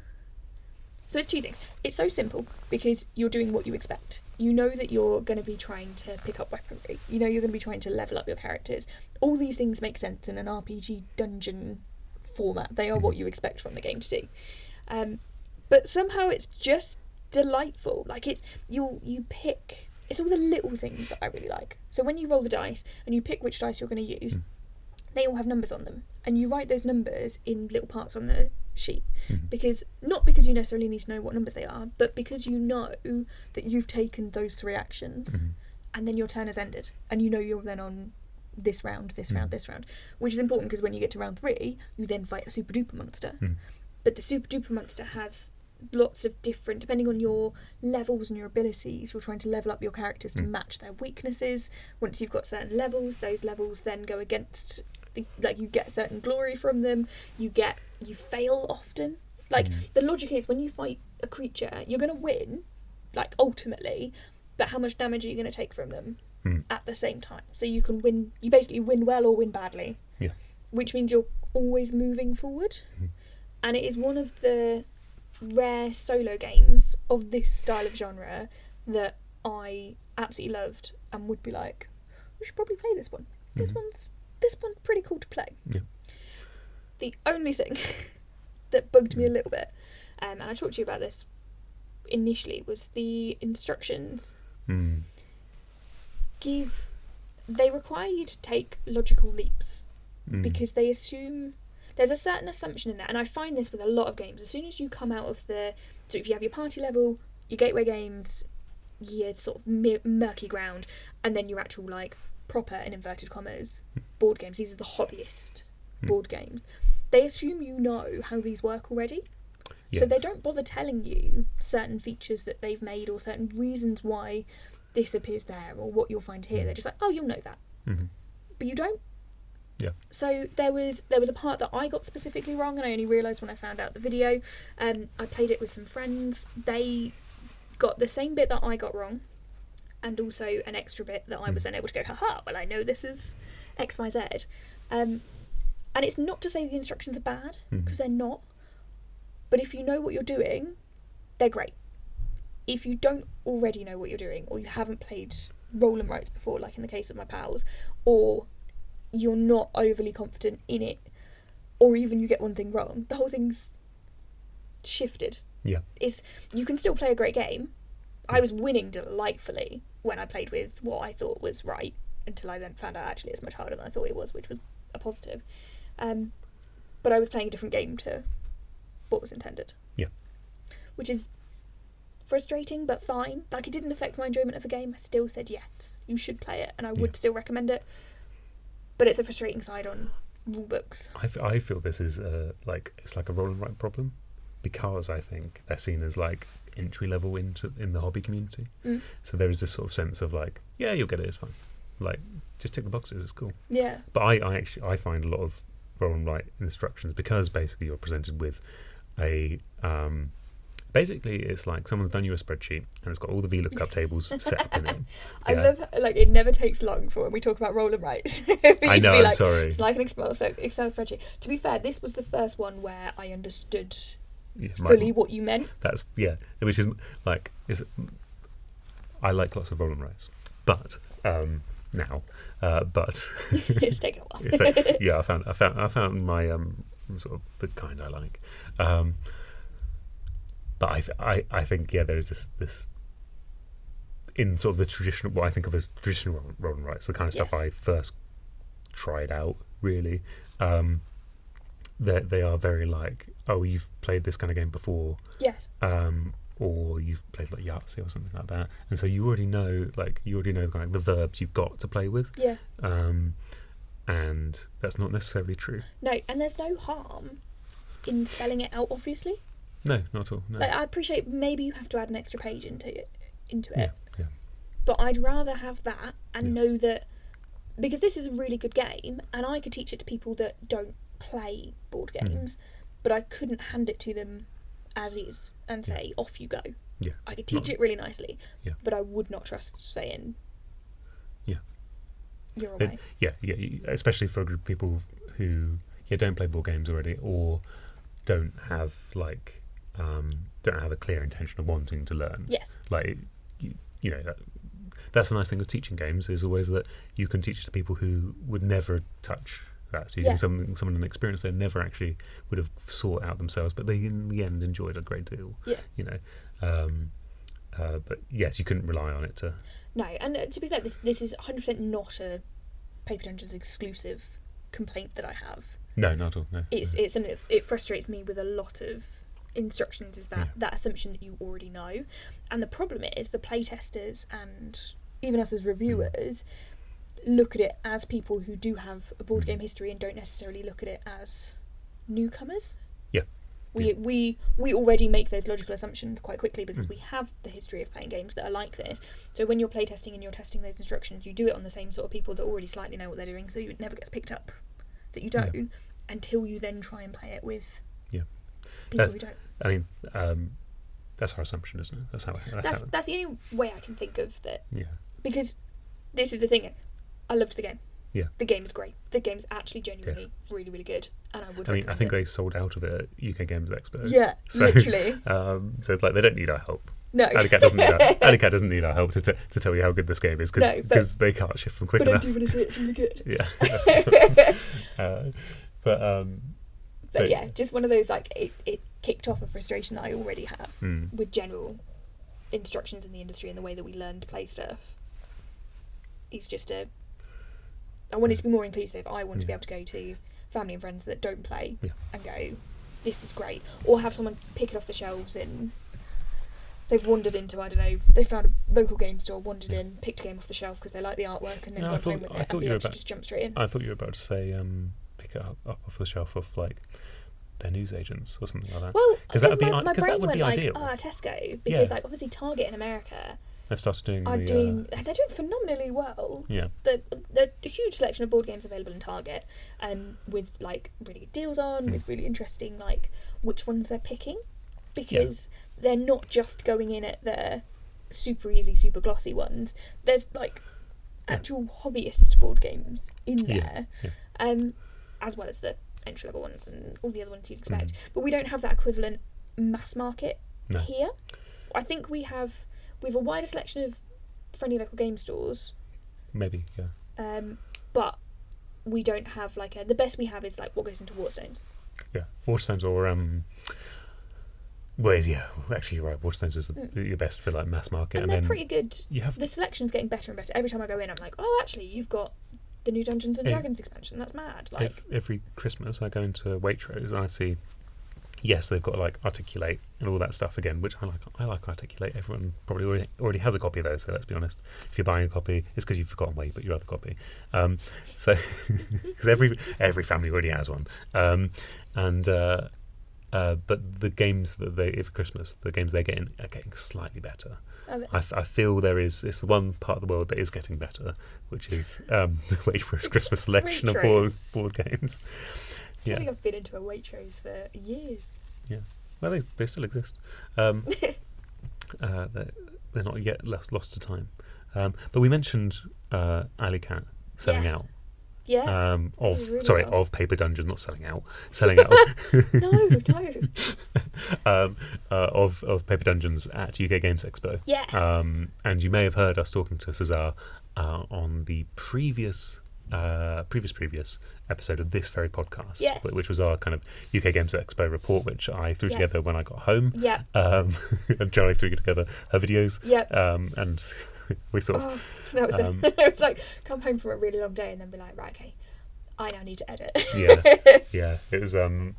it's 2 things. It's so simple because you're doing what you expect. You know that you're going to be trying to pick up weaponry. You know you're going to be trying to level up your characters. All these things make sense in an RPG dungeon format. They are what you expect from the game to do. But somehow it's just delightful. Like you pick. It's all the little things that I really like. So when you roll the dice and you pick which dice you're going to use, they all have numbers on them, and you write those numbers in little parts on the sheet, because not because you necessarily need to know what numbers they are, but because you know that you've taken those 3 actions, and then your turn has ended, and you know you're then on this round, this round, which is important because when you get to round 3, you then fight a super duper monster. But the super duper monster has lots of different, depending on your levels and your abilities, you're trying to level up your characters to match their weaknesses. Once you've got certain levels, those levels then go against you get certain glory from them. You fail often. The logic is when you fight a creature, you're going to win, ultimately, but how much damage are you going to take from them at the same time? So you can win. You basically win well or win badly. Yeah. Which means you're always moving forward, and it is one of the rare solo games of this style of genre that I absolutely loved and would be like, we should probably play this one. This one's pretty cool to play. Yeah. The only thing that bugged me a little bit, and I talked to you about this initially, was the instructions. They require you to take logical leaps, because they assume, there's a certain assumption in there, and I find this with a lot of games. As soon as you come out of so if you have your party level, your gateway games, your sort of murky ground, and then your actual like proper, in inverted commas, board games. These are the hobbyist board games. They assume you know how these work already. Yes. So they don't bother telling you certain features that they've made or certain reasons why this appears there or what you'll find here. They're just like, oh, you'll know that. Mm-hmm. But you don't. Yeah. So there was a part that I got specifically wrong, and I only realised when I found out the video. I played it with some friends. They got the same bit that I got wrong, and also an extra bit that I was then able to go, haha, well, I know this is X, Y, Z. And it's not to say the instructions are bad, because they're not. But if you know what you're doing, they're great. If you don't already know what you're doing, or you haven't played roll and writes before, like in the case of my pals, or you're not overly confident in it, or even you get one thing wrong, the whole thing's shifted. Yeah. You can still play a great game. I was winning delightfully when I played with what I thought was right, until I then found out actually it's much harder than I thought it was, which was a positive. But I was playing a different game to what was intended. Yeah. Which is frustrating, but fine. Like, it didn't affect my enjoyment of the game. I still said yes, you should play it, and I would still recommend it. But it's a frustrating side on rule books. I feel this is it's like a roll and write problem, because I think they're seen as like entry level in the hobby community. So there is this sort of sense of like, yeah, you'll get it, it's fine. Like, just tick the boxes, it's cool. Yeah. But I find a lot of roll and write instructions, because basically you're presented with a basically it's like someone's done you a spreadsheet and it's got all the VLOOKUP tables set up in it. I love, like, it never takes long for when we talk about roll and writes. I know, I'm sorry. It's like an Excel spreadsheet. To be fair, this was the first one where I understood fully what you meant. That's, which is like, I like lots of roll and writes, but It's taken a while. I found my sort of the kind I like, but I think there is this in sort of the traditional, what I think of as traditional roll and writes, the kind of stuff I first tried out really. They are very like, oh, you've played this kind of game before, yes, or you've played like Yahtzee or something like that, and so you already know like the verbs you've got to play with. Yeah. And that's not necessarily true. No, and there's no harm in spelling it out, obviously. No, not at all. No. Like, I appreciate maybe you have to add an extra page into it. Yeah. But I'd rather have that and know that, because this is a really good game, and I could teach it to people that don't play board games, but I couldn't hand it to them as is and say, off you go. Yeah. I could teach it really nicely, but I would not trust saying, you're away. Especially for a group of people who don't play board games already, or don't have a clear intention of wanting to learn. Yes. Like, that's the nice thing with teaching games, is always that you can teach it to people who would never touch that. So using someone an experience they never actually would have sought out themselves, but they in the end enjoyed a great deal. Yeah. But yes, you couldn't rely on it to. No, and to be fair, this is 100% not a Paper Dungeons exclusive complaint that I have. No, not at all. No. It's something that it frustrates me with a lot of instructions, is that assumption that you already know. And the problem is the playtesters and even us as reviewers look at it as people who do have a board game history and don't necessarily look at it as newcomers. We already make those logical assumptions quite quickly because we have the history of playing games that are like this. So when you're playtesting and you're testing those instructions, you do it on the same sort of people that already slightly know what they're doing, so it never gets picked up that you don't until you then try and play it with people who don't. I mean, that's our assumption, isn't it? That's the only way I can think of that. Yeah. Because this is the thing, I loved the game. Yeah. The game is great. The game's actually genuinely really, really good, and I think they sold out of it at UK Games Expo. Yeah, so, literally. So it's like they don't need our help. No. Alicat doesn't need our help to tell you how good this game is, because they can't shift them quick enough. But I do want to say it's really good. But yeah, just one of those, like, it kicked off a frustration that I already have with general instructions in the industry and the way that we learn to play stuff. It's just I want it to be more inclusive. I want to be able to go to family and friends that don't play Yeah. and go, this is great. Or have someone pick it off the shelves they've wandered into, I don't know, they found a local game store, wandered in, picked a game off the shelf because they like the artwork, and then gone home with it and be able to just jump straight in. I thought you were about to say pick it up off the shelf of like their newsagents or something like that. Well, because that would be ideal. Tesco, because like obviously Target in America they've started doing they're doing phenomenally well. Yeah. There's a huge selection of board games available in Target, with like really good deals on, with really interesting like which ones they're picking, because they're not just going in at the super easy, super glossy ones. There's like actual hobbyist board games in there, as well as the entry level ones and all the other ones you'd expect. But we don't have that equivalent mass market here. I think we have a wider selection of friendly local game stores. Maybe, but we don't have like the best we have is like what goes into Waterstones. Yeah, Waterstones or actually you're right. Waterstones is your best for like mass market, and and they're then pretty good. The selection's getting better and better every time I go in. I'm like, oh, actually, you've got the new Dungeons and Dragons expansion. That's mad. Like every Christmas, I go into Waitrose and I see. Yes, they've got like Articulate and all that stuff again, which I like. I like Articulate. Everyone probably already has a copy of those, so let's be honest. If you're buying a copy, it's because you've forgotten where you put your other copy. So because every family already has one. But the games that every Christmas, the games they're getting are getting slightly better. I feel it's the one part of the world that is getting better, which is the Waitrose Christmas selection of board games. I think I've been into a Waitrose for years. Yeah, well, they still exist. They're not yet lost to time. But we mentioned Alley Cat selling out. Yeah. Of Paper Dungeon, not selling out. Selling out. No. Of Paper Dungeons at UK Games Expo. Yes. And you may have heard us talking to Cesar on the previous episode of this very podcast, which was our kind of UK Games Expo report, which I threw together when I got home. Yeah. And Charlie threw together her videos. Yeah. And we sort of. That was it. It was like come home from a really long day and then be like, right, okay, I now need to edit. Yeah. It was. I'm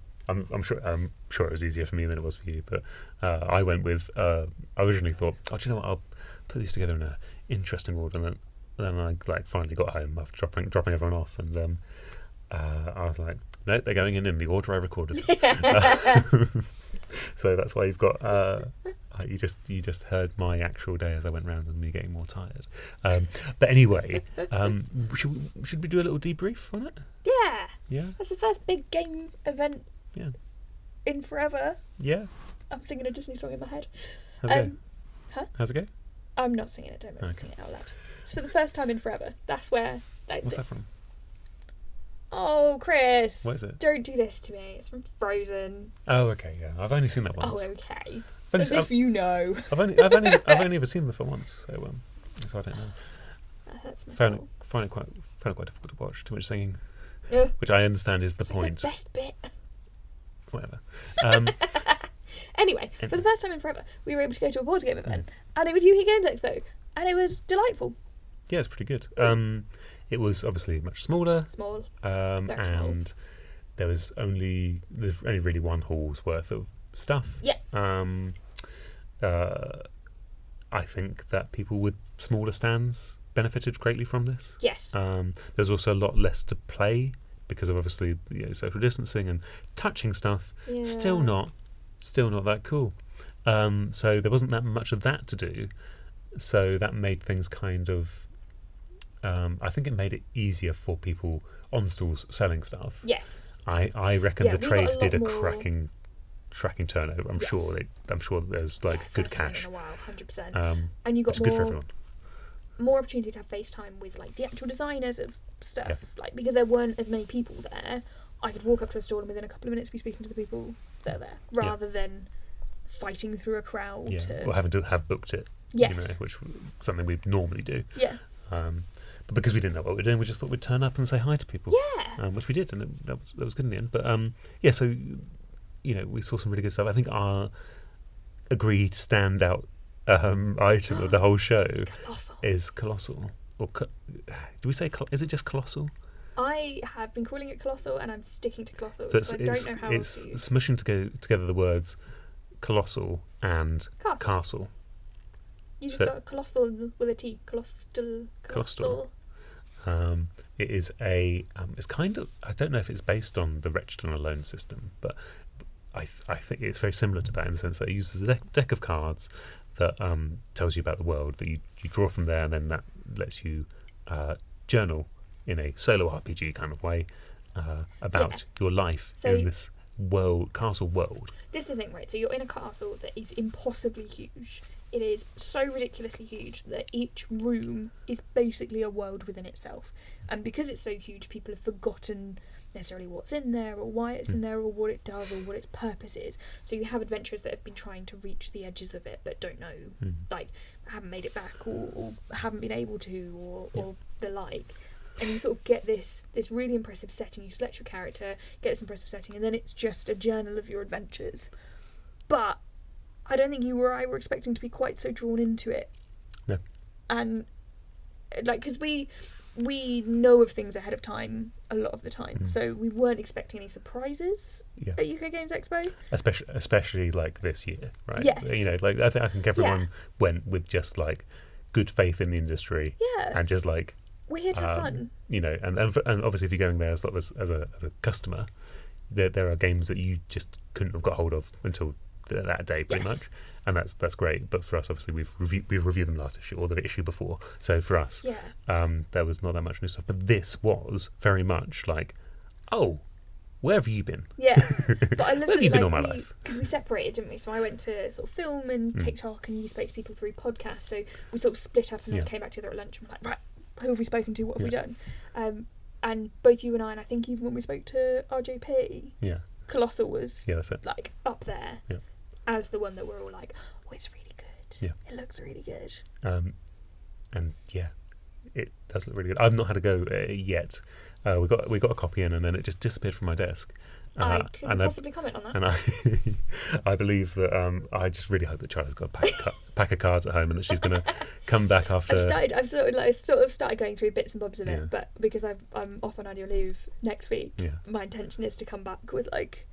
sure it was easier for me than it was for you, but I went with. I originally thought, do you know what? I'll put these together in an interesting order, and then I like finally got home after dropping everyone off, and I was like, no, they're going in the order I recorded. So that's why you've got. You just heard my actual day as I went round and me getting more tired. But anyway, should we do a little debrief on it? Yeah. Yeah. That's the first big game event. Yeah. In forever. Yeah. I'm singing a Disney song in my head. How's it go? Huh? How's it go? I'm not singing it. Don't make me sing it out loud. It's for the first time in forever. That's where. What's that from? Oh, Chris. What is it? Don't do this to me. It's from Frozen. Oh, okay. Yeah, I've only seen that once. Oh, okay. As if you know. I've only ever seen the film once, so I don't know. That's my found it quite difficult to watch. Too much singing, which I understand is the point. The best bit. Whatever. Anyway, for the first time in forever, we were able to go to a board game event, and it was UK Games Expo, and it was delightful. Yeah, it's pretty good. It was obviously much smaller. Small. Very small. And there's only really one hall's worth of stuff. Yeah. I think that people with smaller stands benefited greatly from this. Yes. There's also a lot less to play because of obviously social distancing and touching stuff. Yeah. Still not that cool. So there wasn't that much of that to do. So that made things kind of. I think it made it easier for people on stalls selling stuff. Yes. I reckon the trade did a cracking turnover. I'm sure there's like good cash. In a while, 100%. And you got good for everyone. More opportunity to have FaceTime with like the actual designers of stuff, like because there weren't as many people there. I could walk up to a stall and within a couple of minutes be speaking to the people that are there, rather than fighting through a crowd. Or having to have booked it. Yes. Which is something we'd normally do. Yeah. But because we didn't know what we were doing, we just thought we'd turn up and say hi to people. Yeah. Which we did, and that was good in the end. But so we saw some really good stuff. I think our agreed standout item of the whole show is Colossal. Or do we say is it just Colossal? I have been calling it Colossal, and I'm sticking to Colossal So because I don't know how else to use. smushing together the words colossal and castle. You just got Colossal with a T. Colossal. It is it's kind of, I don't know if it's based on the Wretched and Alone system, but I think it's very similar to that in the sense that it uses a deck of cards that tells you about the world that you draw from there, and then that lets you journal in a solo RPG kind of way about your life in this castle world. This is the thing, right? So you're in a castle that is impossibly huge. It is so ridiculously huge that each room is basically a world within itself. And because it's so huge, people have forgotten necessarily what's in there or why it's in there or what it does or what its purpose is. So you have adventurers that have been trying to reach the edges of it but don't know, like, haven't made it back or haven't been able to or the like. And you sort of get this really impressive setting. You select your character, get this impressive setting, and then it's just a journal of your adventures. But I don't think you or I were expecting to be quite so drawn into it. No. And, like, because we know of things ahead of time a lot of the time, so we weren't expecting any surprises at UK Games Expo. Especially like this year, right? Yes. You know, like I think everyone went with just like good faith in the industry, and just like we're here to have fun. You know, and obviously if you're going there as a customer, there are games that you just couldn't have got hold of until that day, pretty much, and that's great. But for us, obviously, we've reviewed them last issue or the issue before. So for us, there was not that much new stuff. But this was very much like, oh, where have you been? Yeah, but I loved where have you been all my life? Because we separated, didn't we? So I went to sort of film and TikTok, and you spoke to people through podcasts. So we sort of split up and then came back together at lunch. And we're like, right, who have we spoken to? What have we done? And both you and I think even when we spoke to RJP, Colossal was like up there as the one that we're all like, oh, it's really good. It looks really good. And it does look really good. I've not had a go yet. We got a copy in, and then it just disappeared from my desk. I couldn't possibly comment on that. And I believe that I just really hope that Charlie's got a pack of cards at home, and that she's going to come back after. I've sort of started going through bits and bobs of it, but because I'm off on annual leave next week, my intention is to come back with like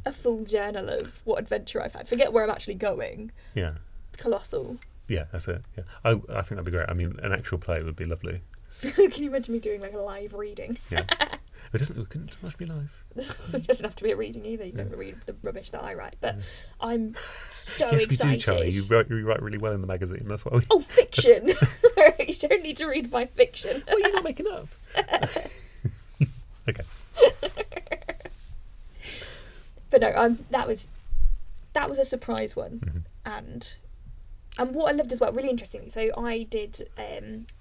a full journal of what adventure I've had. Forget where I'm actually going. Yeah. Colossal. Yeah, that's it. Yeah, I think that'd be great. I mean, an actual play would be lovely. Can you imagine me doing like a live reading? Yeah. It couldn't so much be live. It doesn't have to be a reading either. You don't have to read the rubbish that I write. But I'm so yes, excited. We do, Charlie. You write really well in the magazine. That's why we... Oh, fiction! You don't need to read my fiction. Well, you're not making up. Okay. But no, that was a surprise one. And what I loved as well, really interestingly, so I did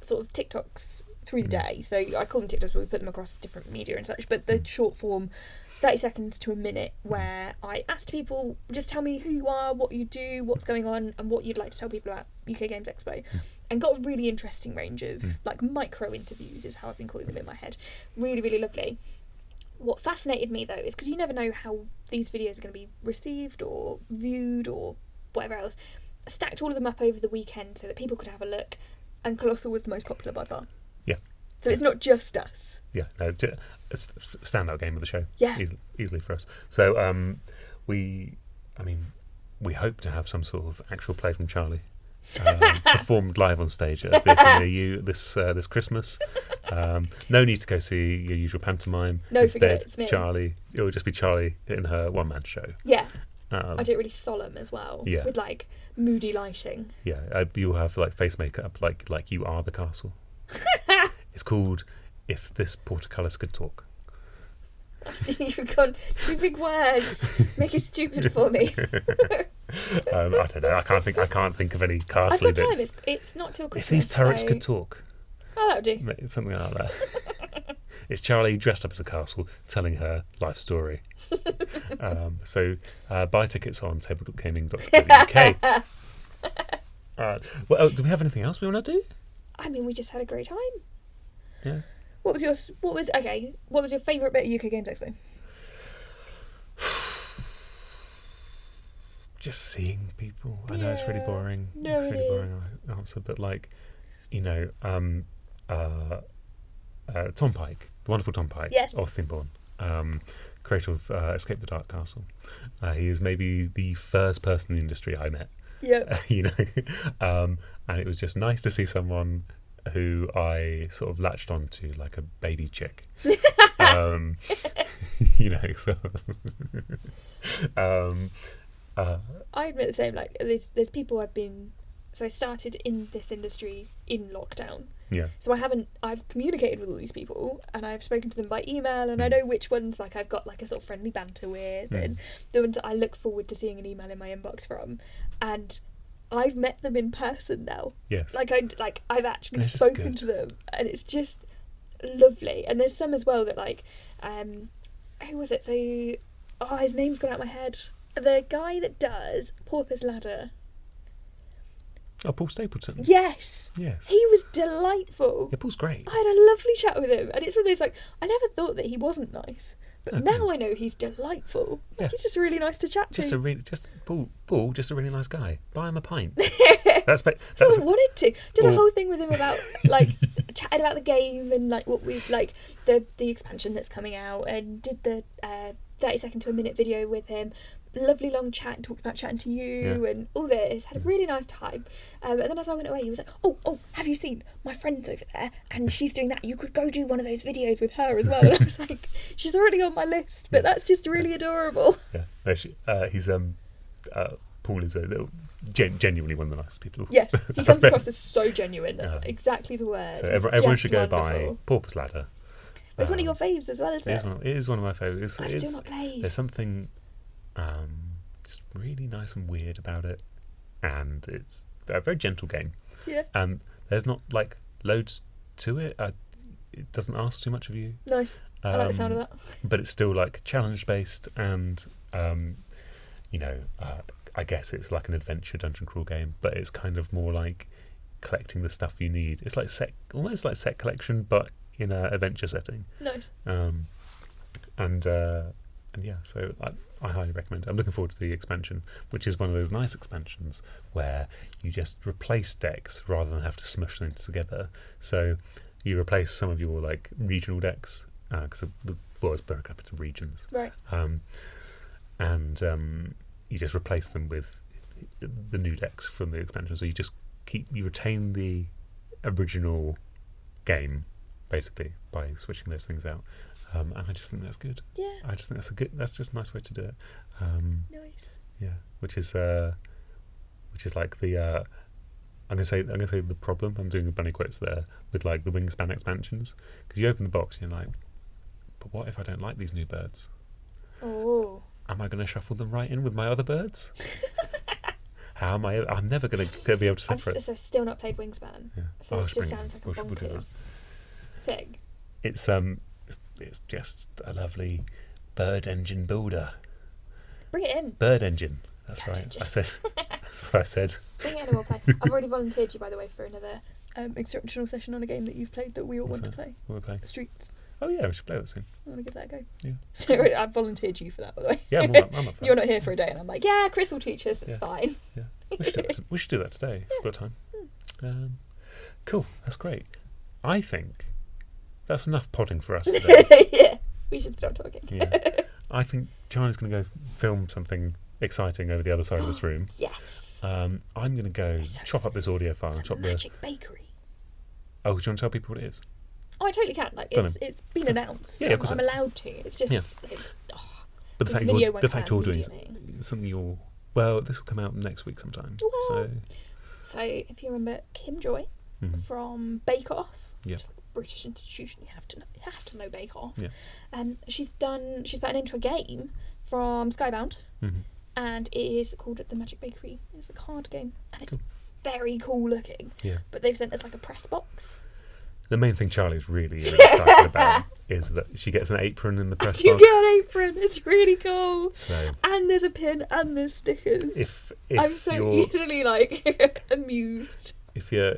sort of TikToks through the day. So I call them TikToks, but we put them across different media and such. But the short form, 30 seconds to a minute, where I asked people, just tell me who you are, what you do, what's going on, and what you'd like to tell people about UK Games Expo. And got a really interesting range of like micro interviews, is how I've been calling them in my head. Really, really lovely. What fascinated me though is because you never know how these videos are going to be received or viewed or whatever else. I stacked all of them up over the weekend so that people could have a look, and Colossal was the most popular by far. Yeah. So it's not just us. Yeah, no, it's a standout game of the show. Yeah. Easily for us. So we hope to have some sort of actual play from Charlie. Performed live on stage at a theatre near you this Christmas. No need to go see your usual pantomime. No, instead, it's me. Charlie. It will just be Charlie in her one-man show. Yeah. I do it really solemn as well. Yeah. With like moody lighting. Yeah. You'll have like face makeup, like you are the castle. It's called If This Portcullis Could Talk. You've gone two big words. Make it stupid for me. I don't know. I can't think of any castle I've got bits. Time. It's not till Christmas. If these turrets could talk. Oh, that would do. Something like that. It's Charlie dressed up as a castle telling her life story. So buy tickets on tabletopgaming.co.uk. Well, do we have anything else we want to do? I mean, we just had a great time. Yeah. What was your favourite bit of UK Games Expo? Just seeing people. I know it's really boring. It's a really boring answer, but like, you know, Tom Pike, the wonderful Tom Pike Yes. of Thimborn, creator of Escape the Dark Castle. He is maybe the first person in the industry I met. Yeah. And it was just nice to see someone who I sort of latched onto like a baby chick. So I admit the same. Like, there's people So I started in this industry in lockdown. yeah, So I've communicated with all these people, and I've spoken to them by email, and I know which ones like I've got like a sort of friendly banter with, and the ones that I look forward to seeing an email in my inbox from, and I've met them in person now. yes, I've actually It's just spoken good. to them, and it's just lovely. And there's some as well that like, who was it? So, his name's gone out of my head. The guy that does Pauper's Ladder. Oh, Paul Stapleton. Yes. Yes. He was delightful. Yeah, Paul's great. I had a lovely chat with him, and it's one of those like, I never thought that he wasn't nice, but Okay. now I know he's delightful. Yeah. He's just really nice to chat to. Paul, just a really nice guy. Buy him a pint. So I wanted to. Did a whole thing with him about like chatting about the game and like what we like the expansion that's coming out, and did the 30-second to a minute video with him. Lovely long chat, and talked about chatting to you and all this. Had a really nice time. And then as I went away, he was like, "Oh, have you seen my friend's over there? And she's doing that. You could go do one of those videos with her as well." And I was like, "She's already on my list, but that's just really adorable." Yeah, no, Paul is genuinely one of the nicest people. Yes, he comes across as so genuine. That's exactly the word. So He's everyone just should go wonderful. by Pauper's Ladder. It's one of your faves as well, isn't it? It is one of my favourites. I've still not played. There's something just really nice and weird about it, and it's a very gentle game. Yeah. And there's not like loads to it. It doesn't ask too much of you. Nice. I like the sound of that. But it's still like challenge based, and I guess it's like an adventure dungeon crawl game, but it's kind of more like collecting the stuff you need. It's like almost like set collection, but in an adventure setting. Nice. And yeah, so I highly recommend it. I'm looking forward to the expansion, which is one of those nice expansions where you just replace decks rather than have to smush them together. So you replace some of your like regional decks because the world's broken up into regions, Right. and you just replace them with the new decks from the expansion. So you retain the original game basically by switching those things out. And I just think that's good. Yeah. I just think that's just a nice way to do it. Nice. Yeah, which is like the I'm gonna say the problem. I'm doing the bunny quotes there with like the Wingspan expansions, because you open the box and you're like, but what if I don't like these new birds? Oh. Am I going to shuffle them right in with my other birds? How am I? I'm never going to be able to separate. I've still not played Wingspan, Yeah. so it just sounds like a we'll do that. bonkers thing. It's just a lovely bird engine builder. Bring it in. Bird engine. That's Bird right. engine. I said. That's what I said. Bring it in and we'll play. I've already volunteered you, by the way, for another instructional session on a game that you've played that we all want to play. What are we playing? Streets. Oh yeah, we should play that soon. I want to give that a go. Yeah. So I've volunteered you for that, by the way. Yeah, I'm up for that. You're not here for a day, and I'm like, yeah, Chris will teach us. It's Yeah. fine. Yeah. We should do that today if we've got time. Cool. That's great. I think that's enough podding for us today. Yeah. We should stop talking. Yeah. I think Joanna's going to go film something exciting over the other side of this room. Yes. I'm going to go chop up this audio file and It's a chop the. magic bakery. Oh, do you want to tell people what it is? Oh, I totally can. Like, Go on it's been announced. Yeah, of course I'm it is. allowed to. It's just, Yeah. it's. Oh, But the this fact video you're, won't the come fact out you're doing immediately. something you're. Well, this will come out next week sometime. Well, So, if you remember Kim Joy from Bake Off, Yeah. which is a British institution, you have to know Bake Off. Yeah. She's put an name to a game from Skybound, and it is called The Magic Bakery. It's a card game, and it's very cool looking. Yeah. But they've sent us like a press box. The main thing Charlie's really excited about is that she gets an apron in the press You box. get an apron. It's really cool. So And there's a pin and there's stickers. if I'm so you're easily like amused. if you're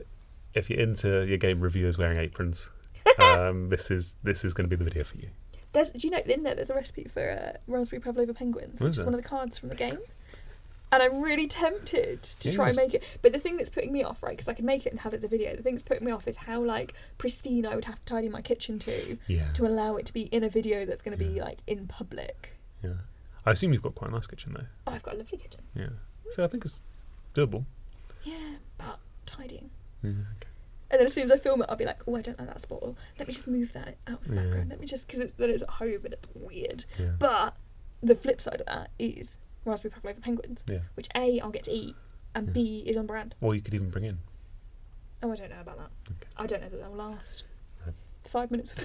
into your game reviewers wearing aprons, this is going to be the video for you. Do you know in there's a recipe for raspberry pavlova penguins, Oh, which is is there? one of the cards from the game. And I'm really tempted to try and make it. But the thing that's putting me off, right, because I could make it and have it as a video, the thing that's putting me off is how, like, pristine I would have to tidy my kitchen to allow it to be in a video that's going to be, like, in public. Yeah. I assume you've got quite a nice kitchen, though. Oh, I've got a lovely kitchen. Yeah. So I think it's doable. Yeah, but tidying. Yeah, okay. And then as soon as I film it, I'll be like, oh, I don't like that spot. Or, let me just move that out of the background. Let me just, because then it's at home and it's weird. Yeah. But the flip side of that is raspberry pavlova penguins, which A, I'll get to eat, and B, is on brand. Or you could even bring in. Oh, I don't know about that. Okay. I don't know that they'll last. No. 5 minutes.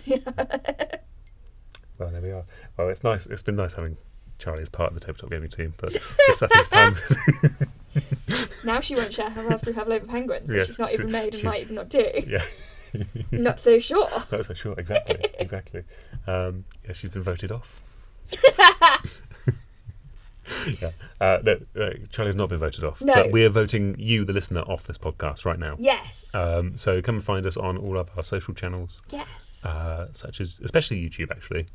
Well, there we are. Well, it's nice. It's been nice having Charlie as part of the tabletop gaming team, but I think it's time. Now she won't share her raspberry pavlova penguins that she's not even made and might even not do. Yeah. Not so sure. Not so sure. Exactly. Yeah, she's been voted off. Charlie's not been voted off. No. But we're voting you, the listener, off this podcast right now. Yes. So come and find us on all of our social channels. Yes. Such as, especially YouTube, actually.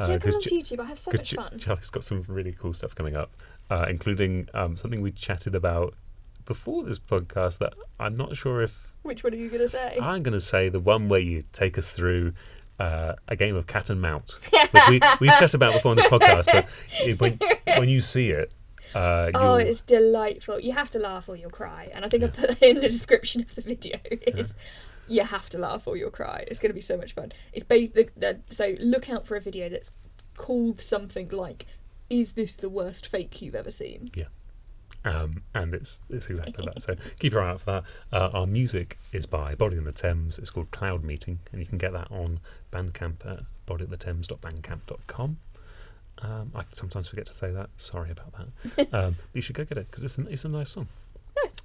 Yeah, come onto YouTube. I have so much fun. Charlie's got some really cool stuff coming up, including something we chatted about before this podcast that I'm not sure if... Which one are you going to say? I'm going to say the one where you take us through a game of cat and mouse. We've chatted about before on this podcast, but when you see it... it's delightful. You have to laugh or you'll cry. And I think I put in the description of the video is... You have to laugh or you'll cry. It's going to be so much fun. It's based so look out for a video that's called something like, "Is this the worst fake you've ever seen?" Yeah, and it's exactly that. So keep your eye out for that. Our music is by Body in the Thames. It's called Cloud Meeting, and you can get that on Bandcamp at bodyinthethames.bandcamp.com. I sometimes forget to say that. Sorry about that. But you should go get it because it's a nice song. Nice.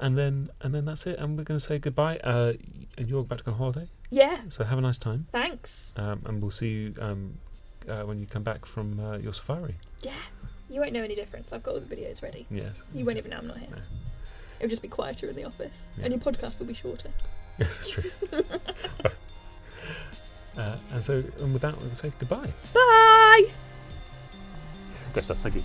And then that's it. And we're going to say goodbye. And you're about to go on holiday. Yeah. So have a nice time. Thanks. And we'll see you when you come back from your safari. Yeah. You won't know any difference. I've got all the videos ready. Yes. You won't even know I'm not here. No. It'll just be quieter in the office. Yeah. And your podcast will be shorter. Yes, that's true. And with that, we'll say goodbye. Bye. Great stuff. Thank you.